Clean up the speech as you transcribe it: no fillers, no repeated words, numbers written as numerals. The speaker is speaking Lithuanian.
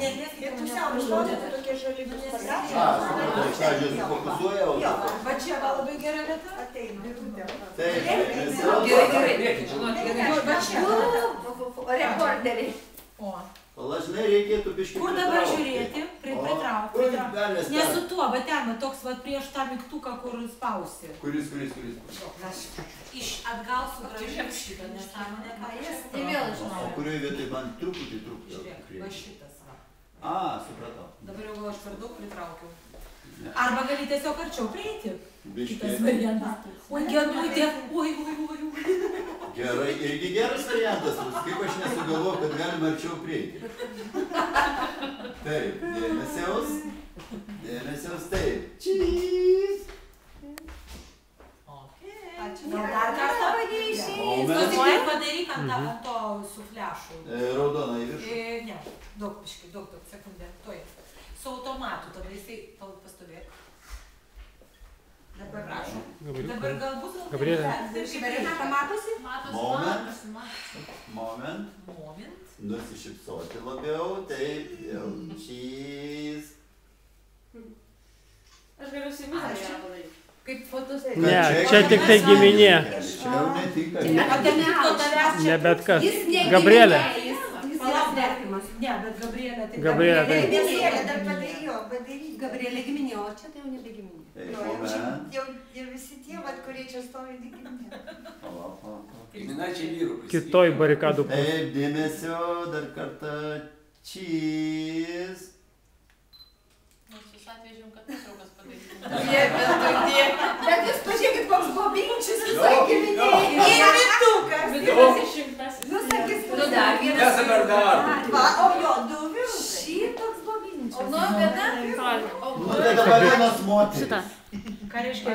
Ir pusiau išlaudėte tokie žali bus pasažai. Pasažai sufokusuoja, o... Va čia va labai gera vieta. Ateina, birutė. Gerai, žinot, Va čia. Reporteriai. Palažinai reikėtų biškį Kur dabar žiūrėti? Pritraukti. Ne su tuo, bet ten, toks va prieš tą mygtuką, kur spausi. Kuris? Iš atgal sugrąžinti šitą nesąmonę, ką jis. Tai vėl žinau. O kurioje vietoj man truputį. Žiūrėk, va šitas va. A, supratau. Dabar jau aš per daug pritraukiau. Arba gali tiesiog arčiau prieiti. Biškį. Kitas variantas. Oi, Genutė, oi. Gerai, irgi geras variantas, kaip aš nesugalvoju, kad galima arčiau prieiti. Taip, dėmesiaus, taip. Čys! Gal dar kartą Moment. padaryk ant to su flešu. Raudona į viršų. Ne, daug, sekundę, tuoj. Su automatu, tada jisai pastovėk. Dabar prašom. Dabar gal bus... Gabrielė. Renata matosi? Moment. Nusišypsoti labiau, taip, jau. Čys. Aš galiu su jumis ją padaryti. Kaip fotos... Ne, čia tik tai giminė. Čia jau netinka. Ne bet kas. Gabrielė. Palauk, derkimas. Ne, bet Gabrielė tai... Gabrielė, tai. Gabrielė dar padaryti. Gabrielė giminė, o čia tai jau nebe giminė. Moment. Jau visi tie, kurie čia stovi, giminė. Giminaičiai vyrų prisikėlė. Kitoj barikadų pusėje. Taip, dėmesio, dar kartą. Čys. Mes atvežėm, kad nuotraukas padaryti. Bet jūs pažiūrėkit, koks bobinčius visai giminė. Ir mitukas. Vidukas išrinktasis. Nusakys, Kas dabar dar? va, o jo, du vyrukai. Šitoks bobinčius. O nu, kada? Nu, tai dabar vienas moteris. Ką reiškia?